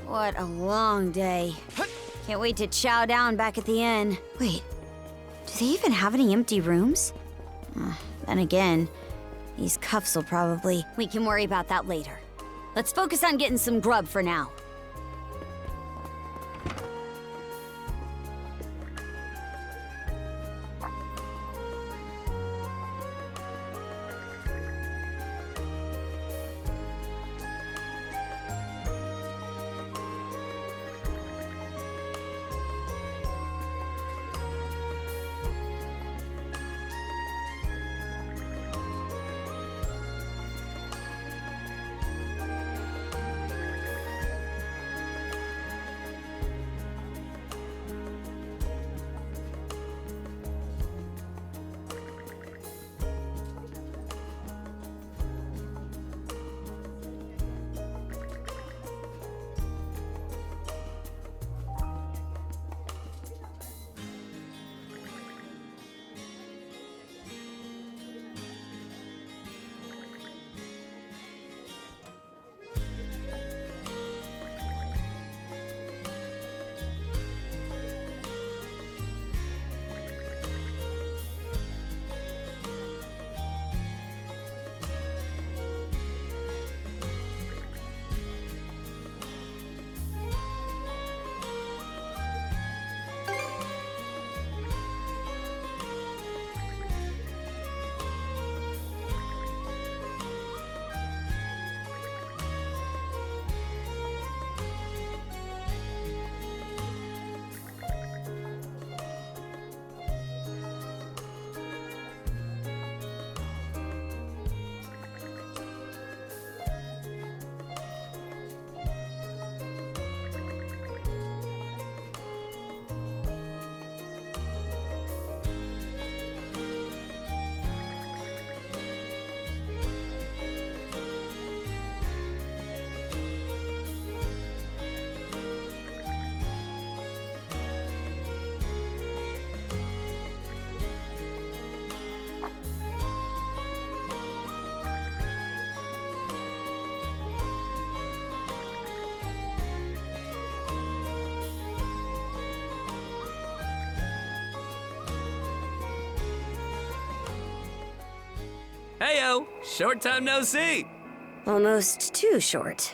What a long day. Can't wait to chow down back at the inn. Wait, do they even have any empty rooms? Then again, these cuffs will probably... We can worry about that later. Let's focus on getting some grub for now. Heyo! Short time no see! Almost too short.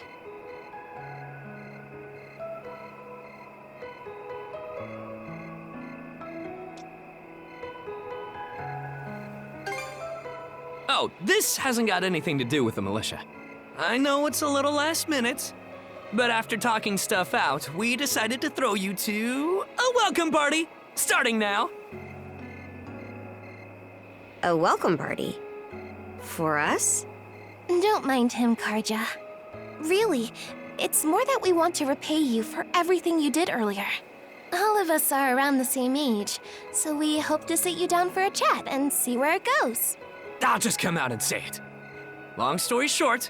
Oh, this hasn't got anything to do with the militia. I know it's a little last minute, but after talking stuff out, we decided to throw you to a welcome party, starting now. A welcome party? For us? Don't mind him, Karja. Really, it's more that we want to repay you for everything you did earlier. All of us are around the same age, so we hope to sit you down for a chat and see where it goes. I'll just come out and say it. Long story short,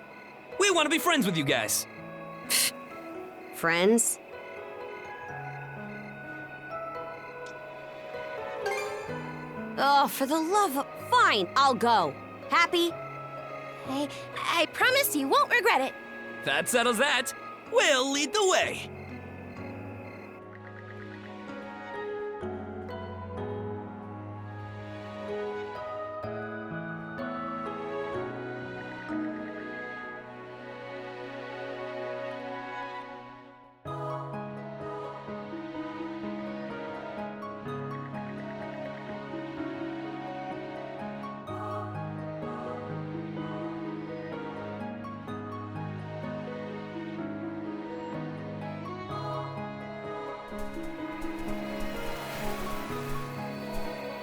we want to be friends with you guys. Friends? Oh, for the love of... Fine, I'll go. Happy? I promise you won't regret it. That settles that. We'll lead the way.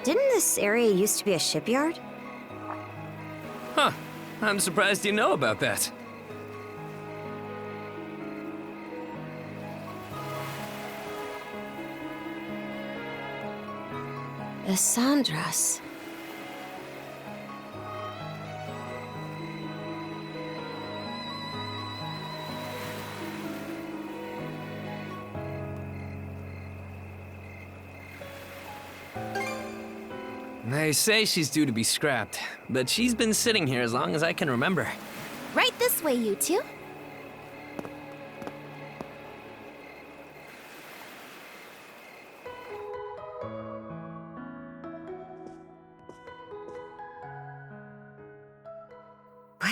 Didn't this area used to be a shipyard? Huh. I'm surprised you know about that. Esandras. They say she's due to be scrapped, but she's been sitting here as long as I can remember. Right this way, you two.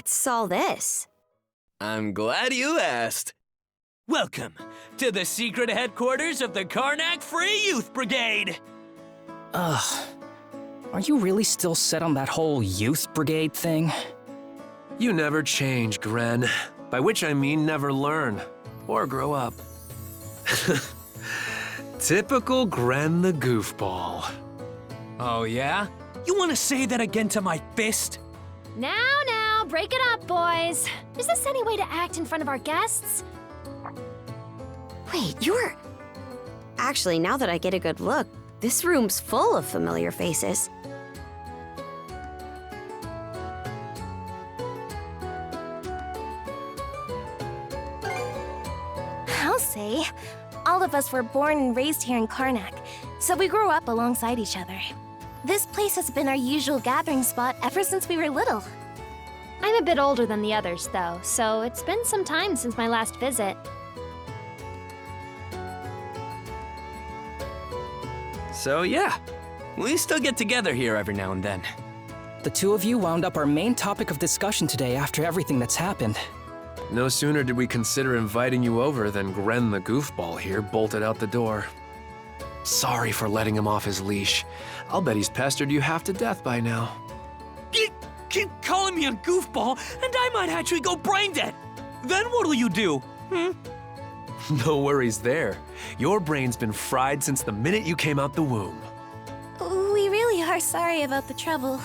What's all this? I'm glad you asked. Welcome to the secret headquarters of the Karnak Free Youth Brigade. Ugh. Are you really still set on that whole youth brigade thing? You never change, Gren. By which I mean never learn. Or grow up. Typical Gren the goofball. Oh, yeah? You want to say that again to my fist? Now, break it up, boys. Is this any way to act in front of our guests? Wait, you're... Actually, now that I get a good look, this room's full of familiar faces. I'll say. All of us were born and raised here in Karnak, so we grew up alongside each other. This place has been our usual gathering spot ever since we were little. I'm a bit older than the others, though, so it's been some time since my last visit. So, yeah. We still get together here every now and then. The two of you wound up our main topic of discussion today after everything that's happened. No sooner did we consider inviting you over than Gren the goofball here bolted out the door. Sorry for letting him off his leash. I'll bet he's pestered you half to death by now. Keep calling me a goofball, and I might actually go brain dead. Then what'll you do? No worries there. Your brain's been fried since the minute you came out the womb. We really are sorry about the trouble.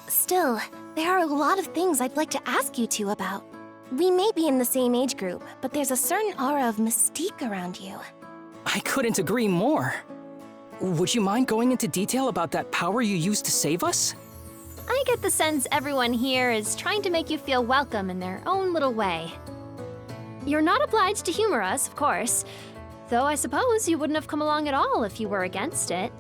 Still, there are a lot of things I'd like to ask you two about. We may be in the same age group, but there's a certain aura of mystique around you. I couldn't agree more. Would you mind going into detail about that power you used to save us? I get the sense everyone here is trying to make you feel welcome in their own little way. You're not obliged to humor us, of course, though I suppose you wouldn't have come along at all if you were against it.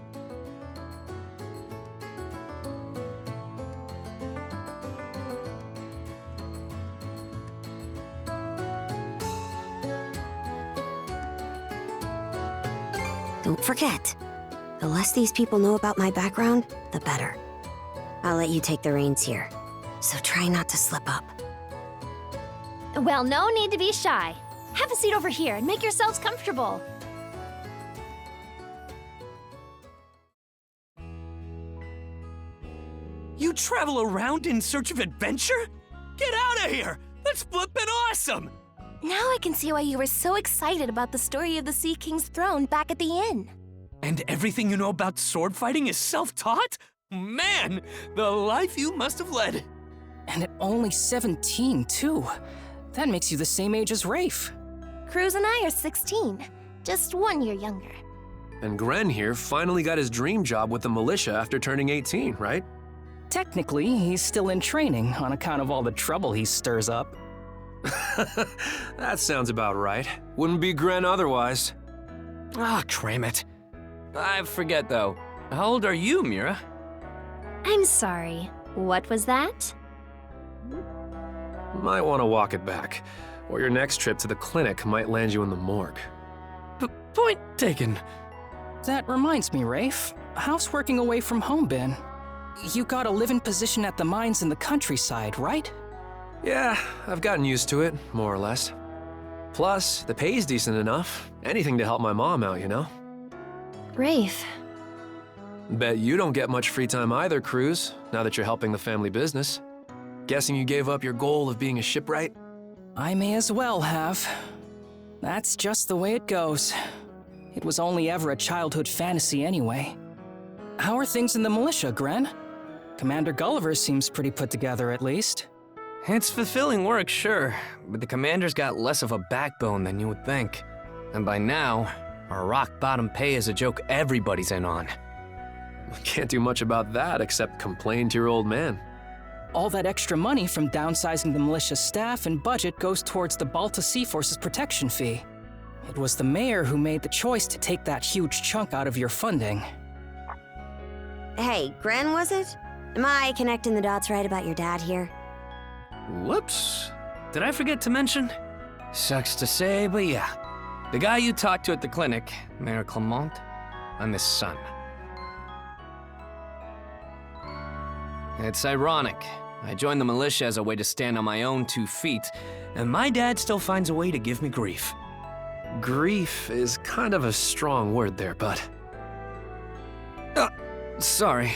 Don't forget, the less these people know about my background, the better. I'll let you take the reins here, so try not to slip up. Well, no need to be shy. Have a seat over here and make yourselves comfortable. You travel around in search of adventure? Get out of here! That's flippin' awesome! Now I can see why you were so excited about the story of the Sea King's throne back at the inn. And everything you know about sword fighting is self-taught? Man, the life you must have led. And at only 17, too. That makes you the same age as Rafe. Cruz and I are 16, just 1 year younger. And Gren here finally got his dream job with the militia after turning 18, right? Technically, he's still in training on account of all the trouble he stirs up. That sounds about right. Wouldn't be Gren otherwise. Ah, cram it. I forget, though. How old are you, Mira? I'm sorry. What was that? Might want to walk it back, or your next trip to the clinic might land you in the morgue. Point taken. That reminds me, Rafe. How's working away from home been? You got a live-in position at the mines in the countryside, right? Yeah, I've gotten used to it, more or less. Plus, the pay's decent enough. Anything to help my mom out, you know? Rafe. Bet you don't get much free time either, Cruz, now that you're helping the family business. Guessing you gave up your goal of being a shipwright? I may as well have. That's just the way it goes. It was only ever a childhood fantasy anyway. How are things in the militia, Gren? Commander Gulliver seems pretty put together, at least. It's fulfilling work, sure, but the commander's got less of a backbone than you would think. And by now, our rock-bottom pay is a joke everybody's in on. Can't do much about that except complain to your old man. All that extra money from downsizing the militia staff and budget goes towards the Balta Sea Force's protection fee. It was the mayor who made the choice to take that huge chunk out of your funding. Hey, Gren, was it? Am I connecting the dots right about your dad here? Whoops. Did I forget to mention? Sucks to say, but yeah. The guy you talked to at the clinic, Mayor Clement, I'm his son. It's ironic. I joined the militia as a way to stand on my own 2 feet, and my dad still finds a way to give me grief. Grief is kind of a strong word there, bud. Sorry.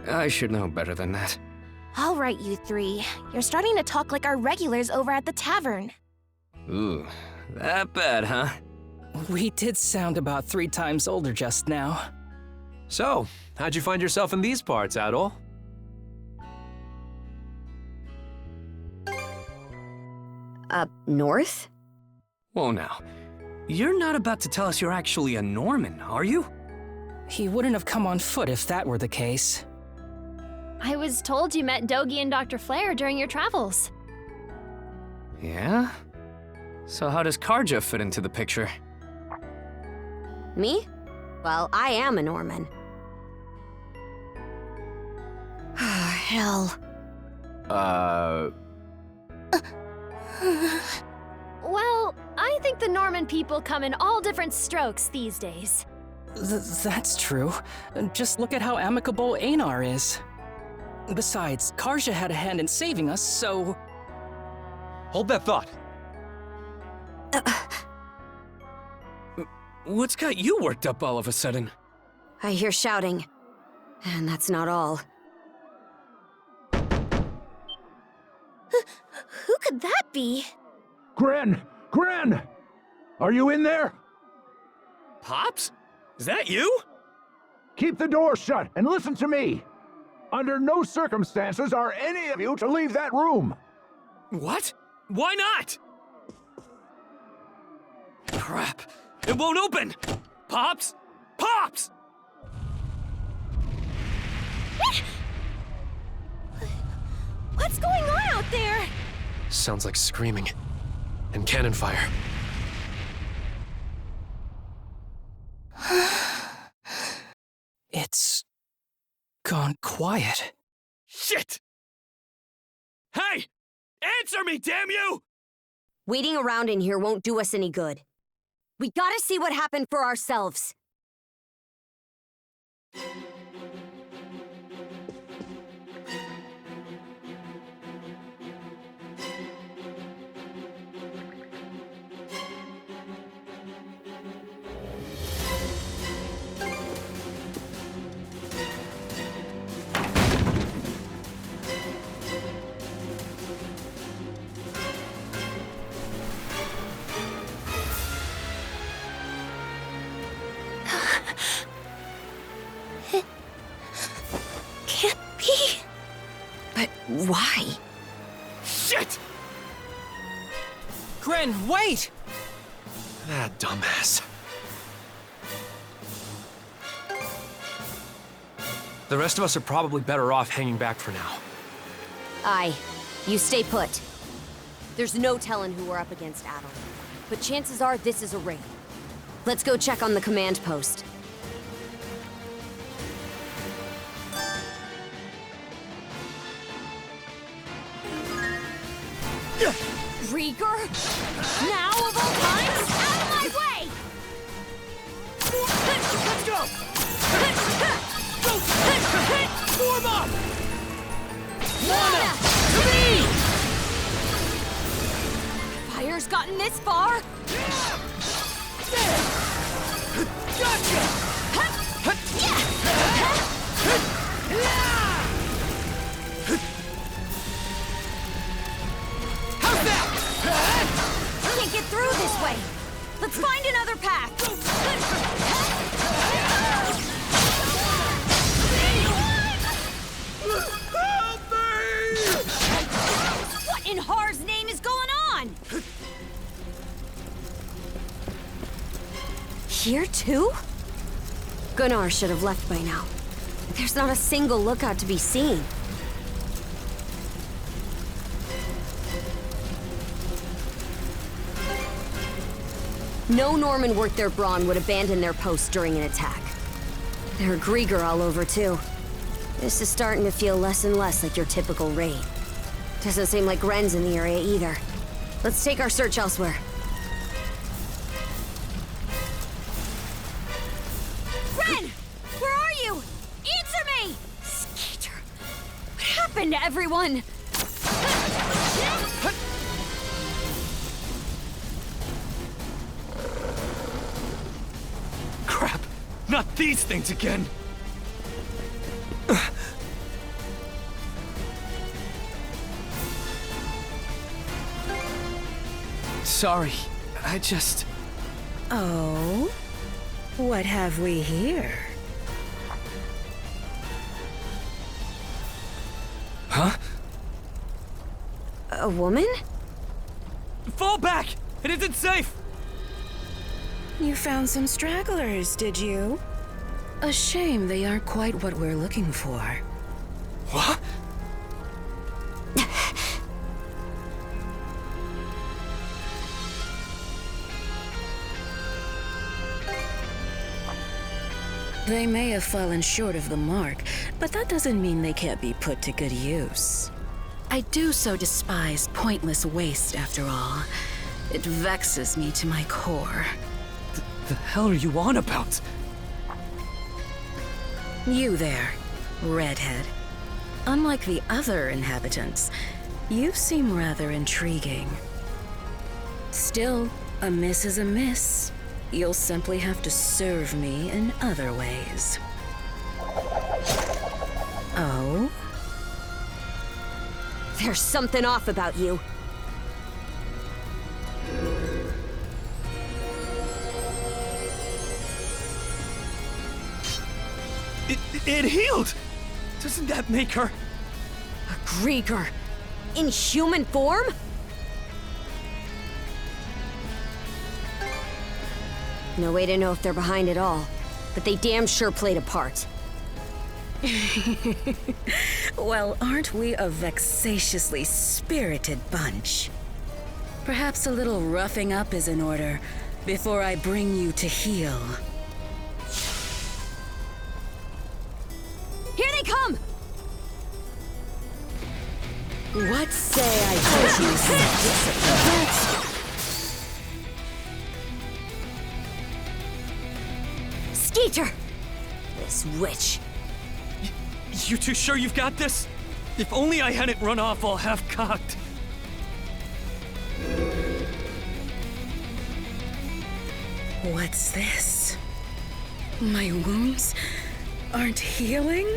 I should know better than that. All right, you three. You're starting to talk like our regulars over at the tavern. Ooh, that bad, huh? We did sound about 3 times older just now. So, how'd you find yourself in these parts, Adol? Up north? Whoa now. You're not about to tell us you're actually a Norman, are you? He wouldn't have come on foot if that were the case. I was told you met Dogie and Dr. Flair during your travels. Yeah? So how does Karja fit into the picture? Me? Well, I am a Norman. Hell. Well, I think the Norman people come in all different strokes these days. That's true. Just look at how amicable Einar is. Besides, Karja had a hand in saving us, so... Hold that thought. What's got you worked up all of a sudden? I hear shouting. And that's not all. Who could that be? Gren! Gren! Are you in there? Pops? Is that you? Keep the door shut and listen to me. Under no circumstances are any of you to leave that room. What? Why not? Crap. It won't open! Pops? Pops! What's going on out there? Sounds like screaming. And cannon fire. It's... gone quiet. Shit! Hey! Answer me, damn you! Waiting around in here won't do us any good. We gotta see what happened for ourselves. Can't be. But why? Shit! Gren, wait! Ah, dumbass. The rest of us are probably better off hanging back for now. Aye. You stay put. There's no telling who we're up against, Adol. But chances are this is a raid. Let's go check on the command post. Griegr? Now of all times? Out of my way! Let's go! Form up! Lana! To me! Fire's gotten this far? How's that? Can't get through this way. Let's find another path. Help me! What in Har's name is going on? Here too? Gunnar should have left by now. There's not a single lookout to be seen. No Norman worth their brawn would abandon their post during an attack. There are Griegr all over too. This is starting to feel less and less like your typical raid. Doesn't seem like Gren's in the area either. Let's take our search elsewhere. Gren! Where are you? Answer me! Skeeter, what happened? happened to everyone? Crap! Not these things again! Sorry, I just... Oh? What have we here? Huh? A woman? Fall back! It isn't safe! You found some stragglers, did you? A shame they aren't quite what we're looking for. What? They may have fallen short of the mark, but that doesn't mean they can't be put to good use. I do so despise pointless waste, after all. It vexes me to my core. The hell are you on about? You there, redhead. Unlike the other inhabitants, you seem rather intriguing. Still, a miss is a miss. You'll simply have to serve me in other ways. Oh? There's something off about you. It healed! Doesn't that make her... A Griegr. In human form? No way to know if they're behind it all, but they damn sure played a part. Well, aren't we a vexatiously spirited bunch? Perhaps a little roughing up is in order before I bring you to heel. Here they come! What say I teach you some discipline? Skeeter! This witch. You two sure you've got this? If only I hadn't run off all half-cocked. What's this? My wounds aren't healing?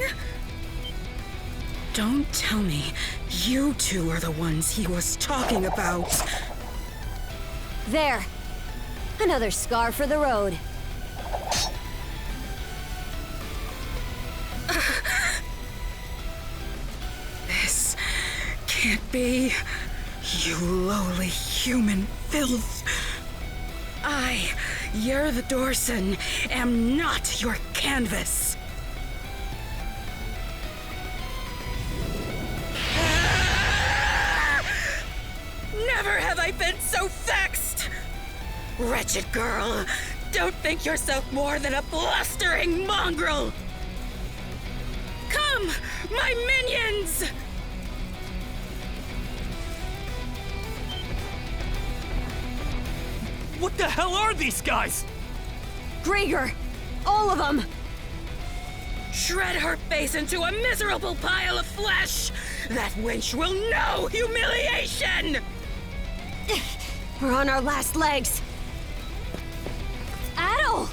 Don't tell me you two are the ones he was talking about. There. Another scar for the road. This can't be. You lowly human filth. I, Yer the Dorson, am not your canvas. Never have I been so vexed! Wretched girl, don't think yourself more than a blustering mongrel! Come, my minions! What the hell are these guys? Griegr! All of them! Shred her face into a miserable pile of flesh! That wench will know humiliation! We're on our last legs. Adel!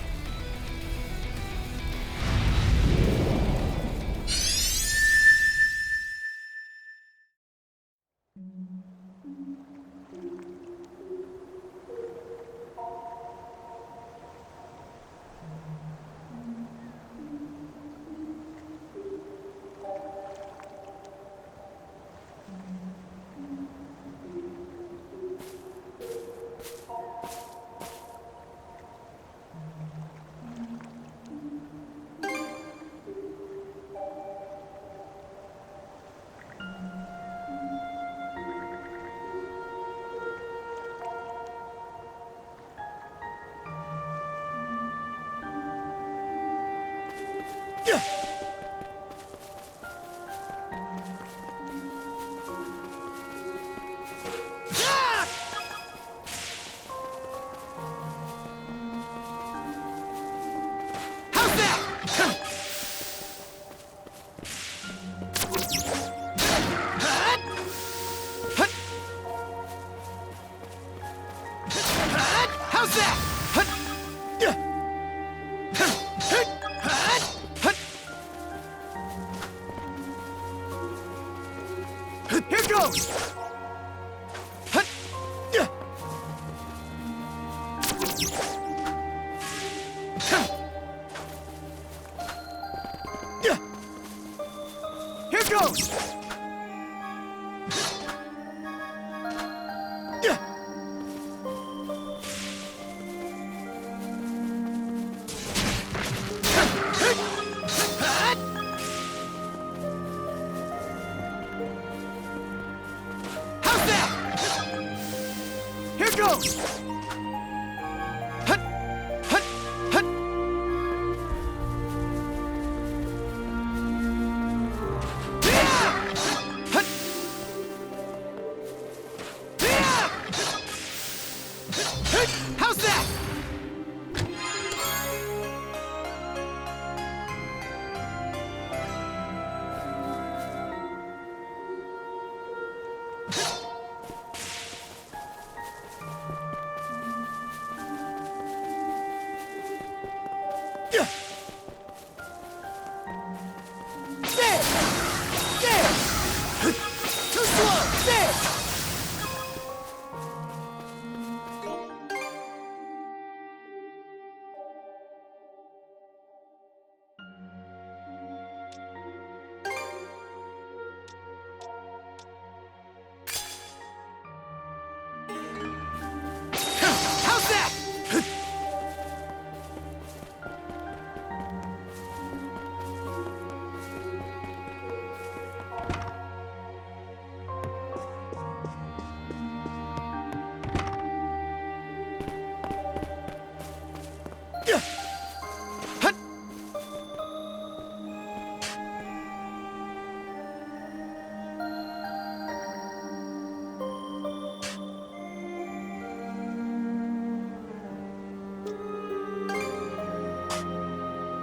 Here goes! How's that? Here goes! Hut! Hut! Hut! Hut! How's that? Too slow! There! How's that? Hut!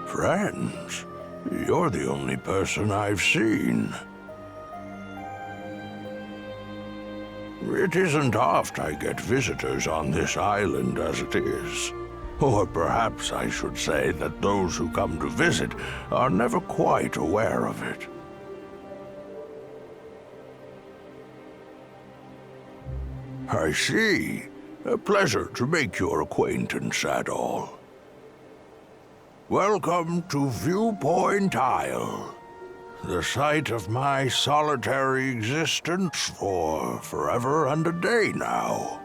Friends, you're the only person I've seen. It isn't oft I get visitors on this island as it is. Or perhaps I should say that those who come to visit are never quite aware of it. I see. A pleasure to make your acquaintance at all. Welcome to Viewpoint Isle, the site of my solitary existence for forever and a day now.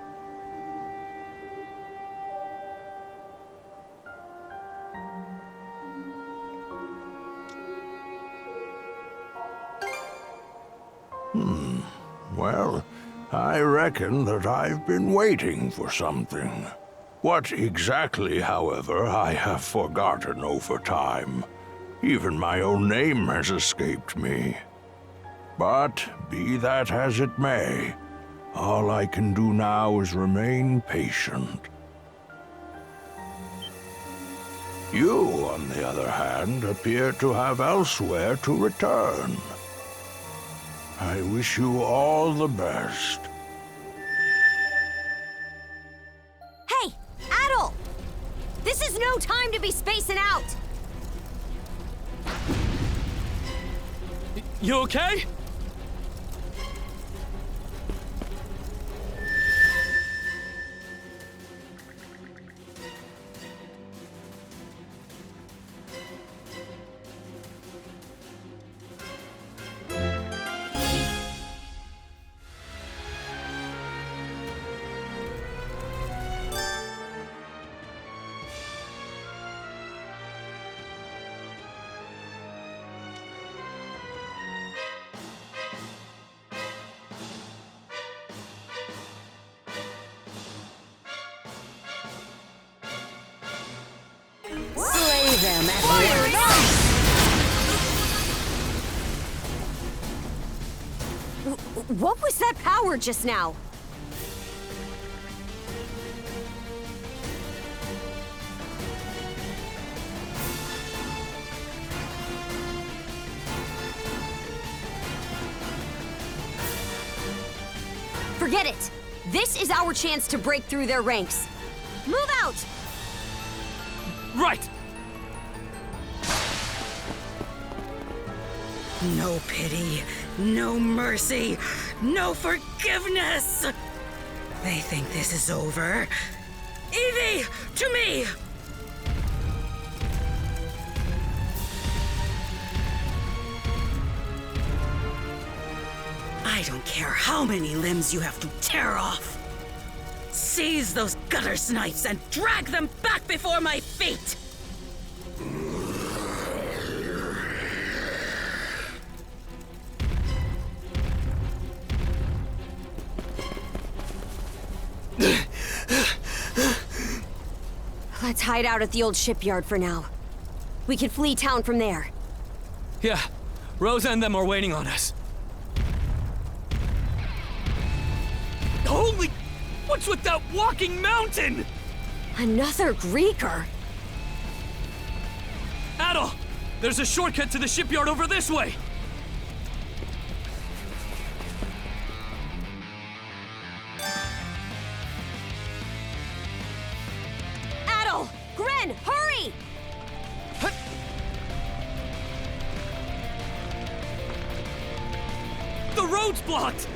Well, I reckon that I've been waiting for something. What exactly, however, I have forgotten over time. Even my own name has escaped me. But be that as it may, all I can do now is remain patient. You, on the other hand, appear to have elsewhere to return. I wish you all the best. Hey, Adol! This is no time to be spacing out! You okay? Slay them at once. What was that power just now? Forget it! This is our chance to break through their ranks. Move out! Right! No pity, no mercy, no forgiveness! They think this is over. Evie, to me! I don't care how many limbs you have to tear off. Seize those gutter snipes and drag them back before my feet! Let's hide out at the old shipyard for now. We can flee town from there. Yeah, Rosa and them are waiting on us. Holy... What's with that walking mountain? Another Griegr? Adol, there's a shortcut to the shipyard over this way. Adol! Gren, hurry! The road's blocked!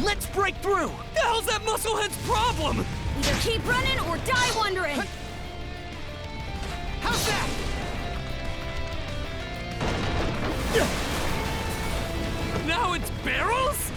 Let's break through! The hell's that musclehead's problem? Either keep running or die wondering! How's that? Now it's barrels?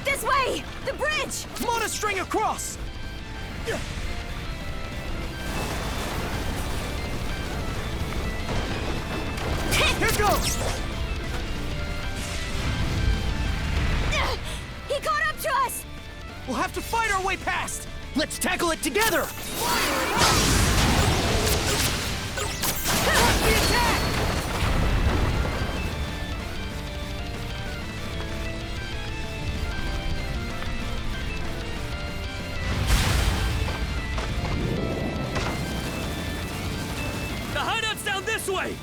This way! The bridge! I'm on a string across! Here goes! He caught up to us! We'll have to fight our way past! Let's tackle it together! The attack! The hideout's down this way!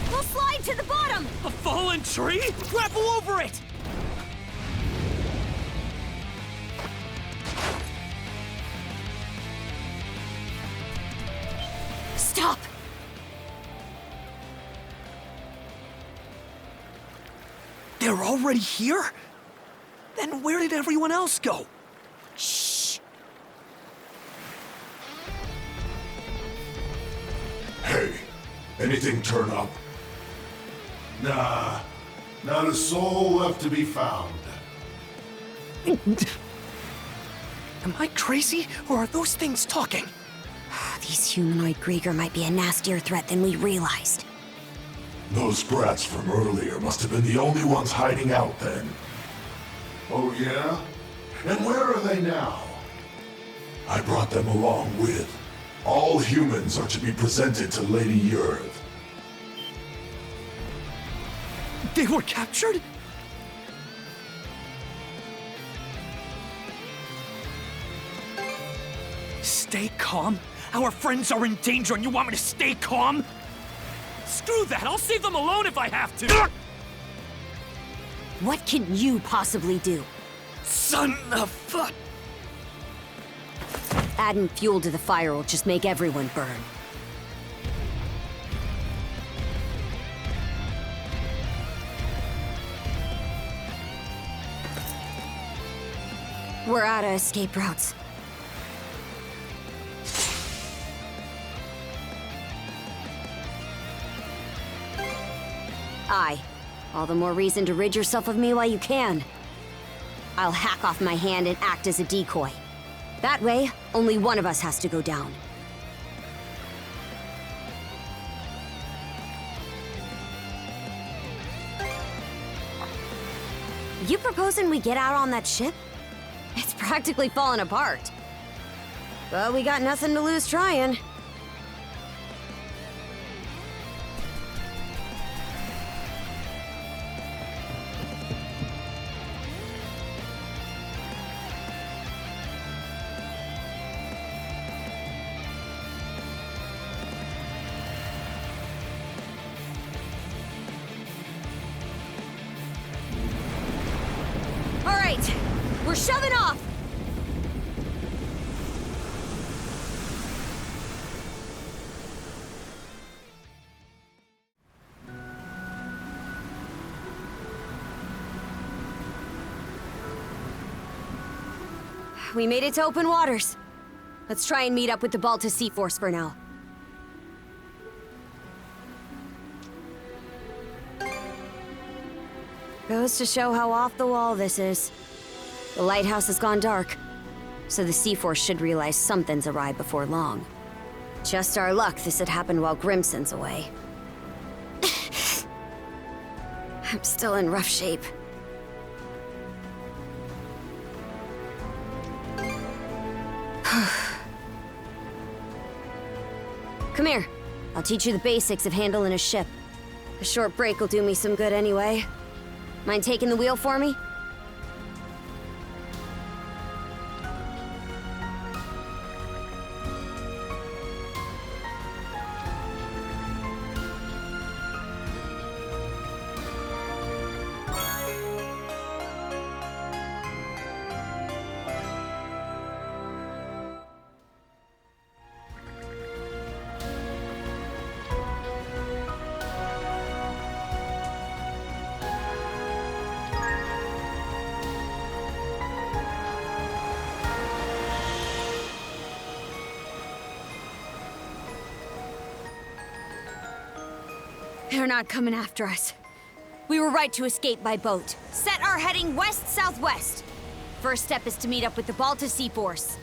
We'll slide to the bottom! A fallen tree? Grapple over it! Stop! They're already here? Then where did everyone else go? Shh! Hey, anything turn up? Nah, not a soul left to be found. Am I crazy, or are those things talking? These humanoid Griegr might be a nastier threat than we realized. Those brats from earlier must have been the only ones hiding out then. Oh yeah? And where are they now? I brought them along with. All humans are to be presented to Lady Yurth. They were captured? Stay calm? Our friends are in danger and you want me to stay calm? Screw that! I'll save them alone if I have to! What can you possibly do? Son of fuck! Adding fuel to the fire will just make everyone burn. We're out of escape routes. Aye. All the more reason to rid yourself of me while you can. I'll hack off my hand and act as a decoy. That way, only one of us has to go down. You proposing we get out on that ship? It's practically falling apart. Well, we got nothing to lose trying. right, we're shoving off! We made it to open waters. Let's try and meet up with the Balta Sea Force for now. Goes to show how off the wall this is. The lighthouse has gone dark, so the Sea Force should realize something's awry before long. Just our luck this had happened while Grimson's away. I'm still in rough shape. Come here. I'll teach you the basics of handling a ship. A short break will do me some good anyway. Mind taking the wheel for me? They're not coming after us. We were right to escape by boat. Set our heading west-southwest. First step is to meet up with the Balta Sea Force.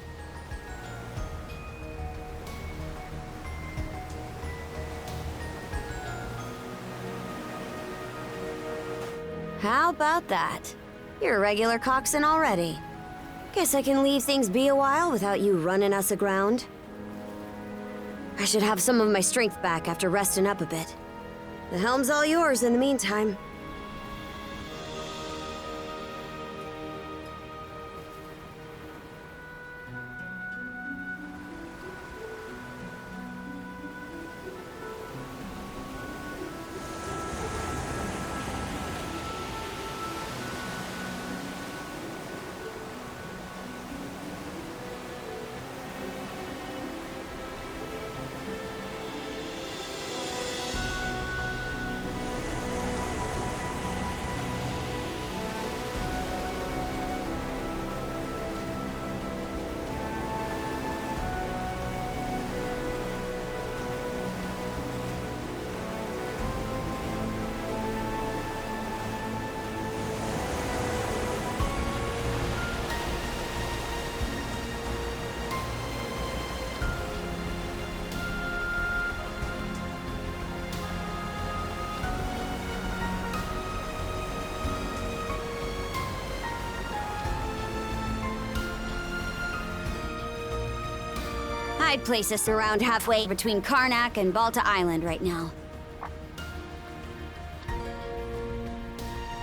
How about that? You're a regular coxswain already. Guess I can leave things be a while without you running us aground. I should have some of my strength back after resting up a bit. The helm's all yours in the meantime. I'd place us around halfway between Karnak and Balta Island right now.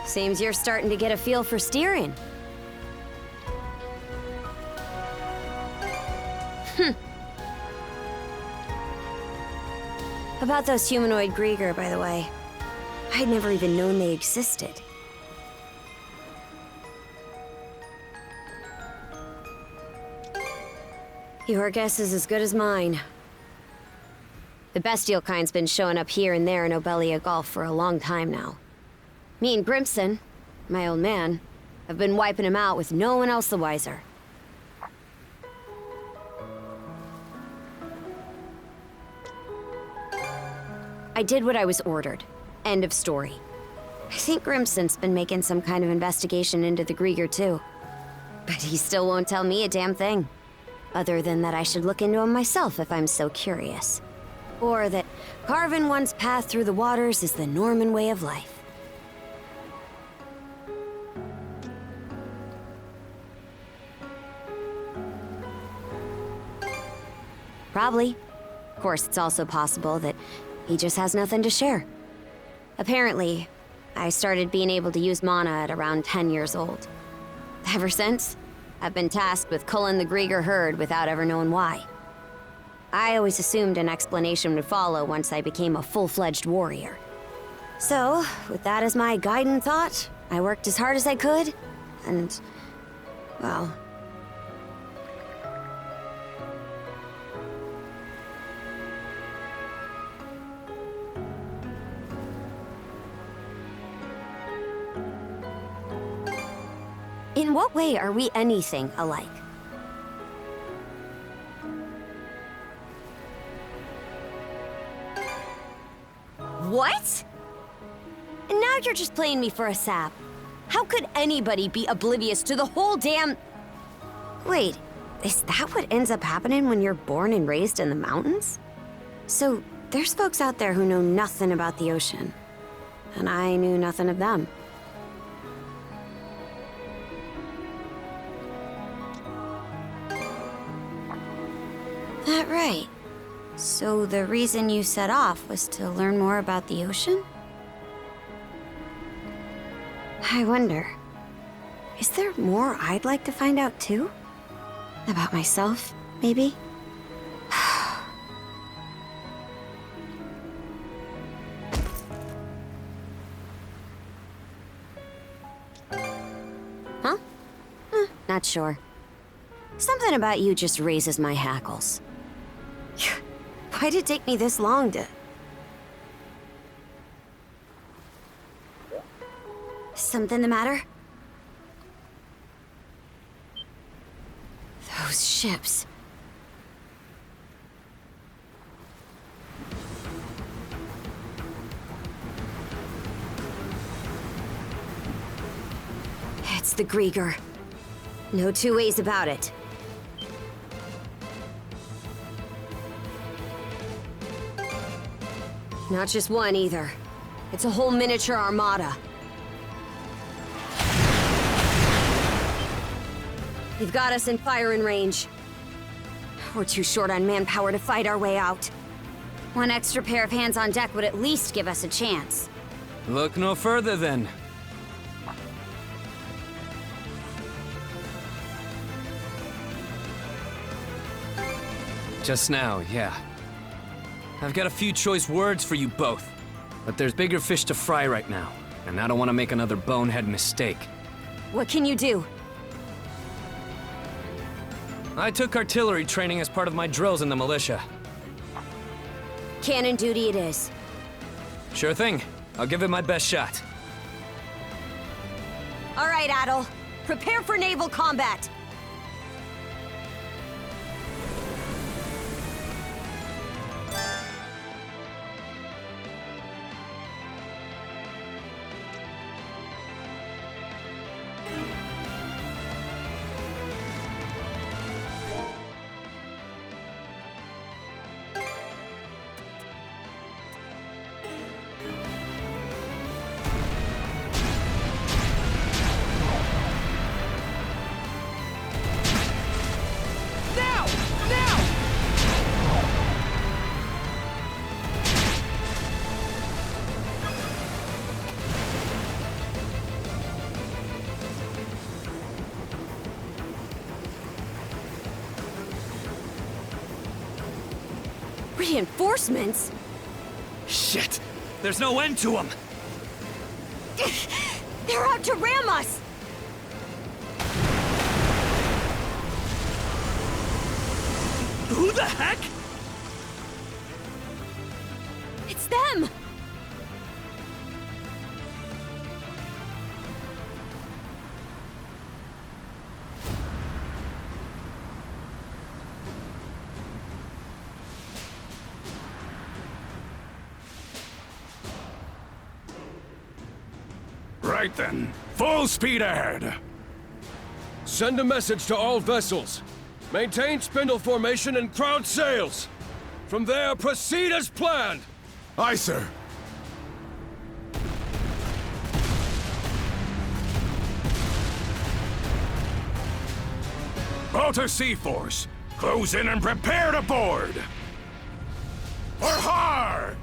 Seems you're starting to get a feel for steering. About those humanoid Griegr, by the way. I'd never even known they existed. Your guess is as good as mine. The bestial kind's been showing up here and there in Obelia Gulf for a long time now. Me and Grimson, my old man, have been wiping him out with no one else the wiser. I did what I was ordered. End of story. I think Grimson's been making some kind of investigation into the Griegr too. But he still won't tell me a damn thing. Other than that I should look into him myself if I'm so curious. Or that carving one's path through the waters is the Norman way of life. Probably. Of course, it's also possible that he just has nothing to share. Apparently, I started being able to use mana at around 10 years old. Ever since, I've been tasked with culling the Griegr herd without ever knowing why. I always assumed an explanation would follow once I became a full-fledged warrior. So, with that as my guiding thought, I worked as hard as I could, and, well... In what way are we anything alike? What? And now you're just playing me for a sap. How could anybody be oblivious to the whole damn... Wait, is that what ends up happening when you're born and raised in the mountains? So, there's folks out there who know nothing about the ocean. And I knew nothing of them. That right. So the reason you set off was to learn more about the ocean? I wonder, is there more I'd like to find out too? About myself, maybe? Huh? Not sure. Something about you just raises my hackles. Why'd it take me this long to... Something the matter? Those ships. It's the Griegr. No two ways about it. Not just one, either. It's a whole miniature armada. They've got us in firing range. We're too short on manpower to fight our way out. One extra pair of hands on deck would at least give us a chance. Look no further, then. Just now, yeah. I've got a few choice words for you both. But there's bigger fish to fry right now, and I don't want to make another bonehead mistake. What can you do? I took artillery training as part of my drills in the militia. Cannon duty it is. Sure thing. I'll give it my best shot. All right, Adel. Prepare for naval combat. Reinforcements? Shit! There's no end to them! They're out to ram us! Who the heck? It's them! Right then, full speed ahead. Send a message to all vessels. Maintain spindle formation and crowd sails. From there, proceed as planned. Aye, sir. Balter Sea Force, close in and prepare to board. For har!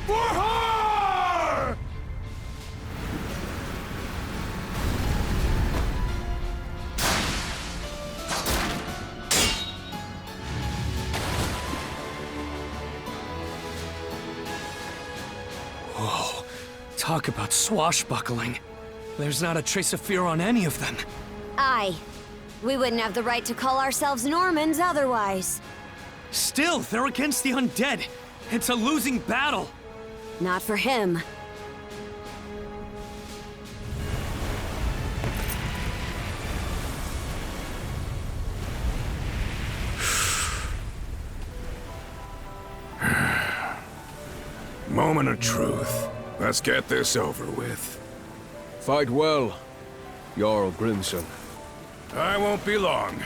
For har! Whoa, talk about swashbuckling. There's not a trace of fear on any of them. Aye. We wouldn't have the right to call ourselves Normans otherwise. Still, they're against the undead. It's a losing battle. Not for him. Moment of truth. Let's get this over with. Fight well, Jarl Grimson. I won't be long.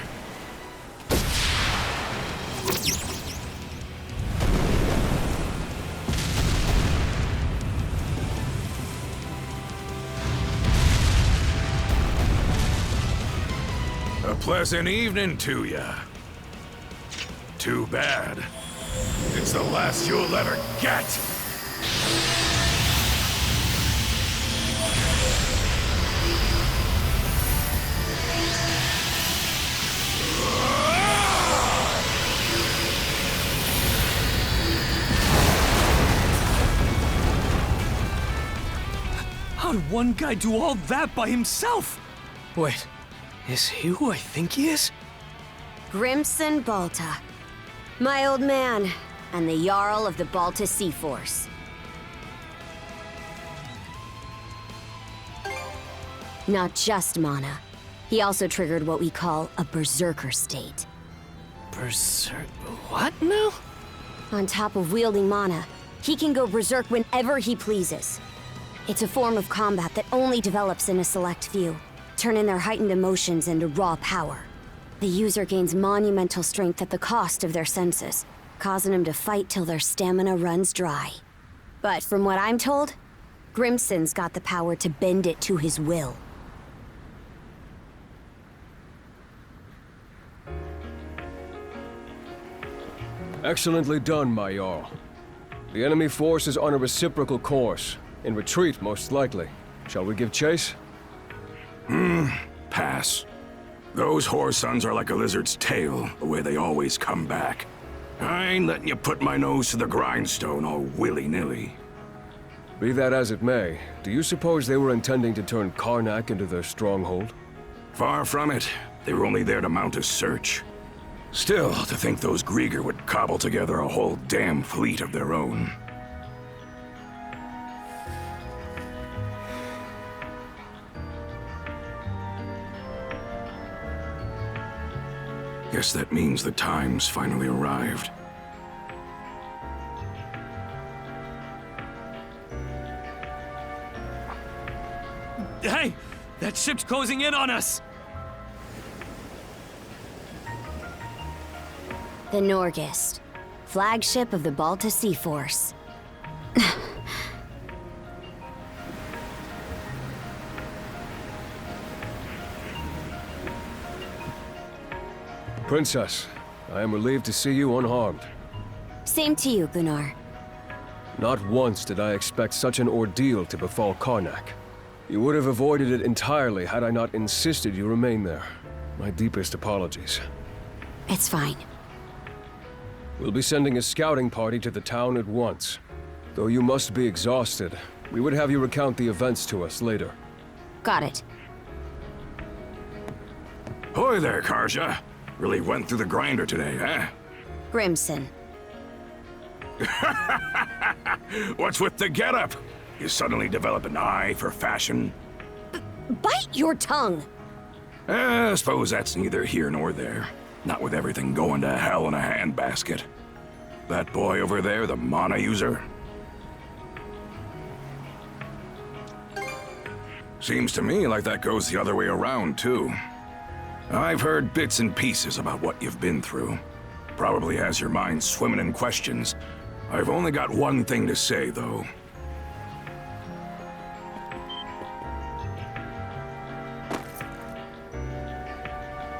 A pleasant evening to ya. Too bad. It's the last you'll ever get. How'd one guy do all that by himself? Wait, is he who I think he is? Grimson Balta. My old man, and the Jarl of the Balta Sea Force. Not just mana. He also triggered what we call a berserker state. What now? On top of wielding mana, he can go berserk whenever he pleases. It's a form of combat that only develops in a select few, turning their heightened emotions into raw power. The user gains monumental strength at the cost of their senses, causing them to fight till their stamina runs dry. But from what I'm told, Grimson's got the power to bend it to his will. Excellently done, my Jarl. The enemy force is on a reciprocal course. In retreat, most likely. Shall we give chase? Pass. Those whoresons are like a lizard's tail, the way they always come back. I ain't letting you put my nose to the grindstone all willy-nilly. Be that as it may, do you suppose they were intending to turn Karnak into their stronghold? Far from it. They were only there to mount a search. Still, to think those Griegr would cobble together a whole damn fleet of their own. Guess that means the time's finally arrived. Hey! That ship's closing in on us! The Norgist, flagship of the Balta Sea Force. Princess, I am relieved to see you unharmed. Same to you, Gunnar. Not once did I expect such an ordeal to befall Karnak. You would have avoided it entirely had I not insisted you remain there. My deepest apologies. It's fine. We'll be sending a scouting party to the town at once. Though you must be exhausted, we would have you recount the events to us later. Got it. Hoy there, Karja. Really went through the grinder today, huh? Grimson. What's with the getup? You suddenly develop an eye for fashion? Bite your tongue! I suppose that's neither here nor there. Not with everything going to hell in a handbasket. That boy over there, the mana user? Seems to me like that goes the other way around, too. I've heard bits and pieces about what you've been through. Probably has your mind swimming in questions. I've only got one thing to say, though.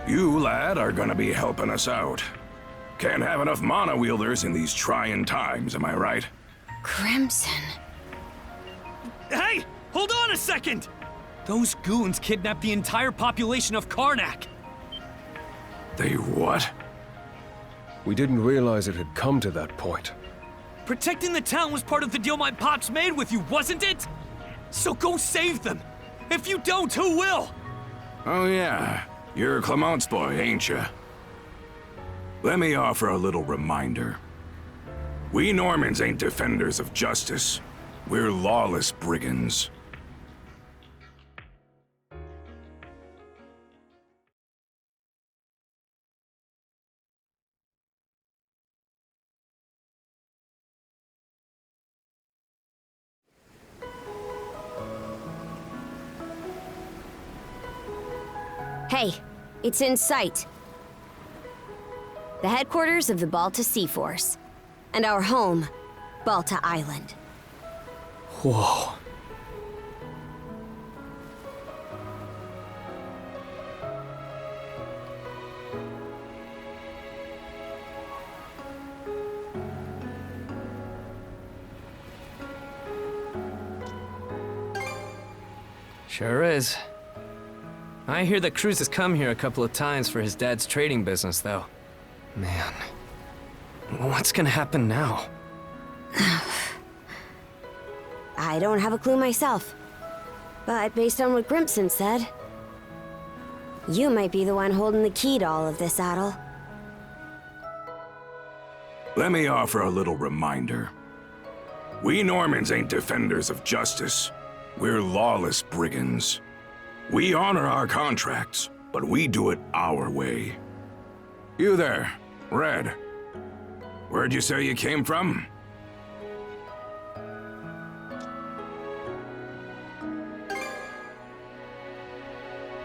You, lad, are gonna be helping us out. Can't have enough mana wielders in these trying times, am I right? Crimson. Hey! Hold on a second! Those goons kidnapped the entire population of Karnak. They what? We didn't realize it had come to that point. Protecting the town was part of the deal my pops made with you, wasn't it? So go save them! If you don't, who will? Oh yeah, you're Clement's boy, ain't ya? Let me offer a little reminder. We Normans ain't defenders of justice. We're lawless brigands. Hey, it's in sight. The headquarters of the Balta Sea Force. And our home, Balta Island. Whoa. Sure is. I hear that Cruz has come here a couple of times for his dad's trading business, though. Man, what's gonna happen now? I don't have a clue myself. But based on what Grimson said, you might be the one holding the key to all of this, Adel. Let me offer a little reminder. We Normans ain't defenders of justice. We're lawless brigands. We honor our contracts, but we do it our way. You there, Red. Where'd you say you came from?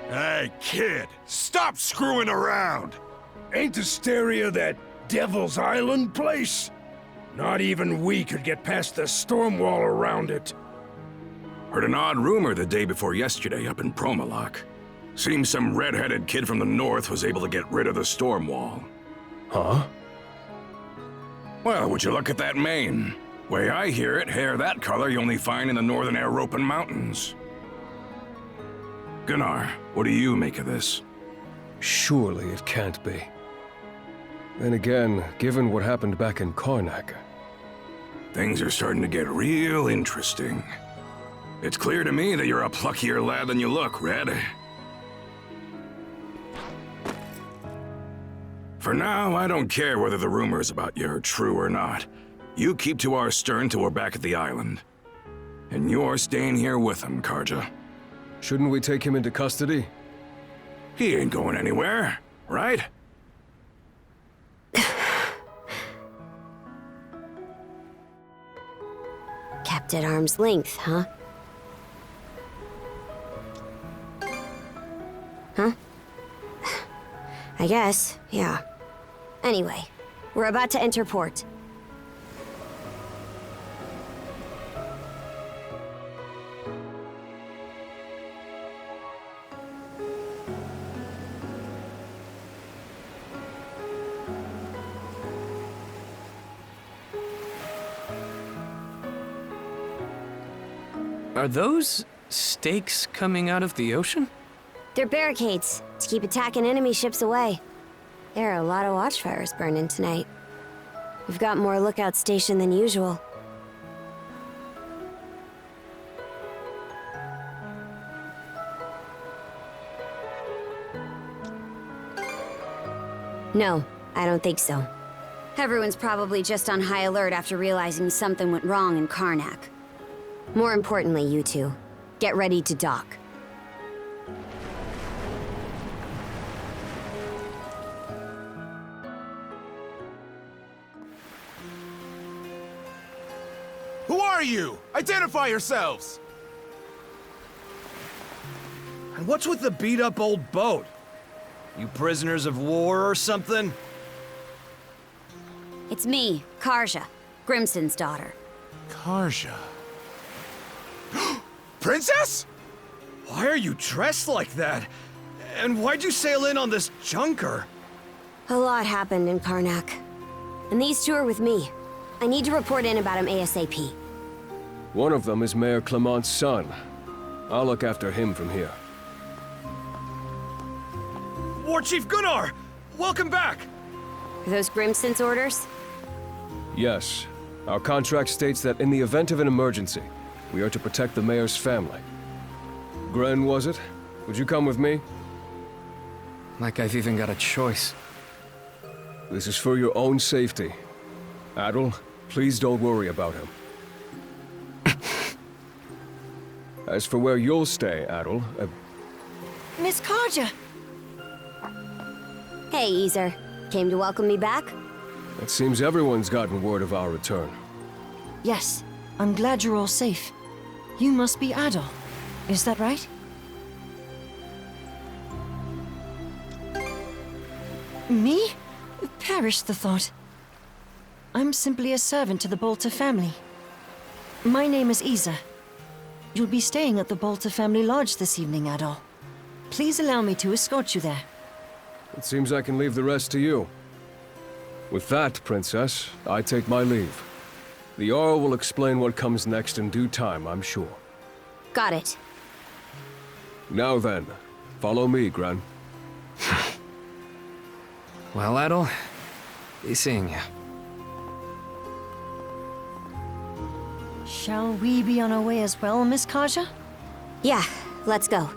Hey, kid, stop screwing around! Ain't Asteria that Devil's Island place? Not even we could get past the storm wall around it. Heard an odd rumor the day before yesterday up in Promalock. Seems some red-headed kid from the north was able to get rid of the storm wall. Huh? Well, would you look at that mane? Way I hear it, hair that color you only find in the northern European mountains. Gunnar, what do you make of this? Surely it can't be. Then again, given what happened back in Karnak... Things are starting to get real interesting. It's clear to me that you're a pluckier lad than you look, Red. For now, I don't care whether the rumors about you are true or not. You keep to our stern till we're back at the island. And you're staying here with him, Karja. Shouldn't we take him into custody? He ain't going anywhere, right? Kept at arm's length, huh? Huh? I guess, yeah. Anyway, we're about to enter port. Are those stakes coming out of the ocean? They're barricades to keep attacking enemy ships away. There are a lot of watchfires burning tonight. We've got more lookouts stationed than usual. No, I don't think so. Everyone's probably just on high alert after realizing something went wrong in Karnak. More importantly, you two, get ready to dock. Who are you? Identify yourselves! And what's with the beat-up old boat? You prisoners of war or something? It's me, Karja, Grimson's daughter. Karja. Princess? Why are you dressed like that? And why'd you sail in on this junker? A lot happened in Karnak. And these two are with me. I need to report in about him ASAP. One of them is Mayor Clement's son. I'll look after him from here. War Chief Gunnar! Welcome back! Are those Grimson's orders? Yes. Our contract states that in the event of an emergency, we are to protect the mayor's family. Gren, was it? Would you come with me? Like I've even got a choice. This is for your own safety. Adol, please don't worry about him. As for where you'll stay, Adol, Miss Karja! Hey, Easer. Came to welcome me back? it seems everyone's gotten word of our return. Yes, I'm glad you're all safe. You must be Adol. Is that right? Me? Perish the thought. I'm simply a servant to the Bolter family. My name is Isa. You'll be staying at the Bolter family lodge this evening, Adol. Please allow me to escort you there. It seems I can leave the rest to you. With that, Princess, I take my leave. The Jarl will explain what comes next in due time, I'm sure. Got it. Now then, follow me, Gran. Well, Adol, be seeing you. Shall we be on our way as well, Miss Karja? Yeah, let's go.